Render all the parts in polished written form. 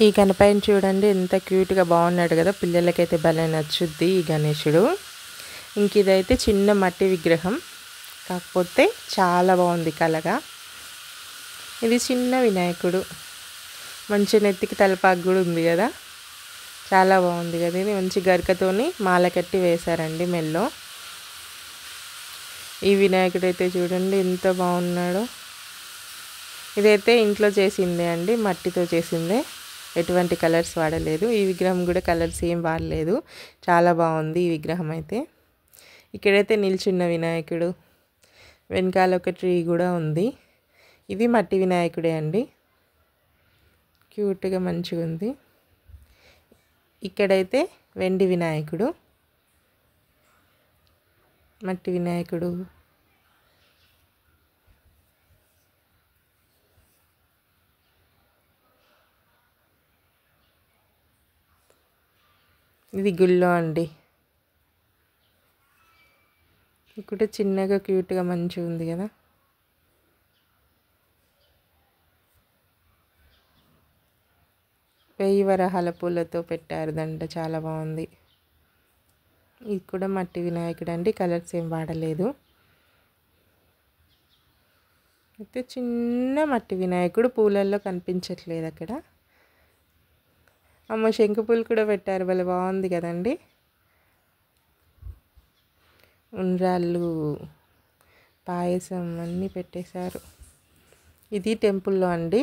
ఈ గణపయ్యని చూడండి ఎంత క్యూట్గా బాగున్నాడు కదా, పిల్లలకైతే భలే నచ్చుద్ది ఈ గణేశుడు. ఇంక ఇదైతే చిన్న మట్టి విగ్రహం, కాకపోతే చాలా బాగుంది కలగా. ఇది చిన్న వినాయకుడు, మంచి నెత్తికి తలపాకు కూడా ఉంది కదా, చాలా బాగుంది కదా. ఇది మంచి గరికతోని మాల కట్టి వేశారండి మెల్లో. ఈ వినాయకుడు అయితే చూడండి ఎంత బాగున్నాడో. ఇదైతే ఇంట్లో చేసిందే అండి, మట్టితో చేసిందే, ఎటువంటి కలర్స్ వాడలేదు. ఈ విగ్రహం కూడా కలర్స్ ఏం వాడలేదు, చాలా బాగుంది ఈ విగ్రహం అయితే. ఇక్కడైతే నిల్చున్న వినాయకుడు, వెనకాల ఒక ట్రీ కూడా ఉంది. ఇది మట్టి వినాయకుడే అండి, క్యూట్గా మంచిగా ఉంది. ఇక్కడైతే వెండి వినాయకుడు, మట్టి వినాయకుడు. ఇది గుళ్ళో అండి, ఇక్కడ చిన్నగా క్యూట్గా మంచిగా ఉంది కదా. వెయ్యి వరహాల పూలతో పెట్టారు దండ, చాలా బాగుంది. ఇది కూడా మట్టి వినాయకుడు అండి, కలర్స్ ఏం వాడలేదు. అయితే చిన్న మట్టి వినాయకుడు, పూలల్లో కనిపించట్లేదు అక్కడ. అమ్మ శంకు పూలు కూడా పెట్టారు, భలే బాగుంది కదండి. ఉండ్రాళ్ళు, పాయసం అన్నీ పెట్టేశారు. ఇది టెంపుల్లో అండి,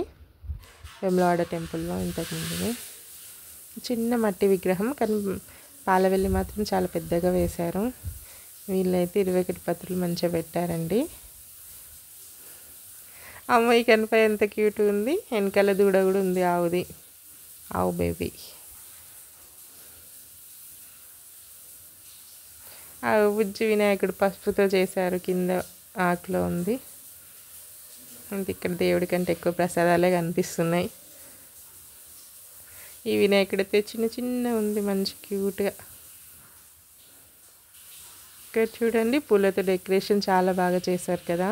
వేములవాడ టెంపుల్లో ఇంతకుముందు. చిన్న మట్టి విగ్రహం కానీ పాలవెల్లి మాత్రం చాలా పెద్దగా వేశారు. వీళ్ళైతే 21 పత్రులు మంచిగా పెట్టారండి. అమ్మాయి కనిపై ఎంత క్యూట్ ఉంది, వెనకాల దూడ కూడా ఉంది, ఆవుది, ఆవు బేబీ. ఆ బుజ్జి వినాయకుడు పసుపుతో చేశారు, కింద ఆకులో ఉంది. ఇక్కడ దేవుడి కంటే ఎక్కువ ప్రసాదాలే కనిపిస్తున్నాయి. ఈ వినాయకుడు అయితే చిన్న చిన్న ఉంది, మంచి క్యూట్గా. ఇక్కడ చూడండి పూలతో డెకరేషన్ చాలా బాగా చేశారు కదా.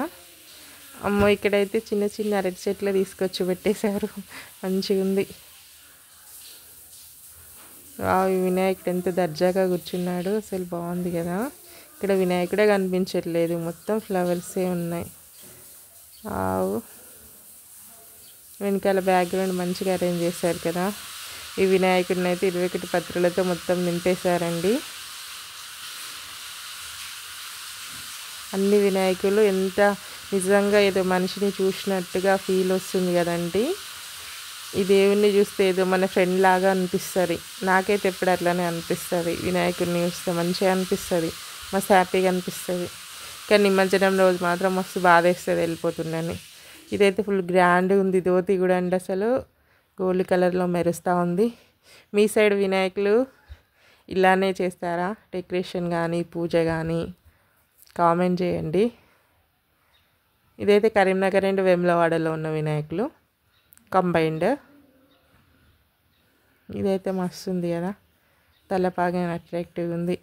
అమ్మో ఇక్కడైతే చిన్న చిన్న అరటి చెట్లు తీసుకొచ్చి పెట్టేశారు, మంచిగా ఉంది. ఈ వినాయకుడు ఎంత దర్జాగా కూర్చున్నాడు, అసలు బాగుంది కదా. ఇక్కడ వినాయకుడే కనిపించట్లేదు, మొత్తం ఫ్లవర్సే ఉన్నాయి. వెనకాల బ్యాక్గ్రౌండ్ మంచిగా అరేంజ్ చేశారు కదా. ఈ వినాయకుడిని అయితే 21 పత్రులతో మొత్తం నింపేశారండి. అన్ని వినాయకులు ఎంత నిజంగా ఏదో మనిషిని చూసినట్టుగా ఫీల్ వస్తుంది కదండి. ఈ దేవుణ్ణి చూస్తే ఏదో మన ఫ్రెండ్ లాగా అనిపిస్తుంది, నాకైతే ఎప్పుడు అట్లానే అనిపిస్తుంది. వినాయకుడిని చూస్తే మంచిగా అనిపిస్తుంది, మస్తు హ్యాపీగా అనిపిస్తుంది. కానీ నిమజ్జనం రోజు మాత్రం మస్తు బాధ వేస్తుంది వెళ్ళిపోతుందని. ఇదైతే ఫుల్ గ్రాండ్ ఉంది, ధోతి కూడా అండి అసలు గోల్డ్ కలర్లో మెరుస్తూ ఉంది. మీ సైడ్ వినాయకులు ఇలానే చేస్తారా, డెకరేషన్ కానీ పూజ కానీ? కామెంట్ చేయండి. ఇదైతే కరీంనగర్ అండ్ వేములవాడలో ఉన్న వినాయకులు కంబైన్డ్. ఇదైతే మస్తు ఉంది కదా, తలపాగా అట్రాక్టివ్ ఉంది.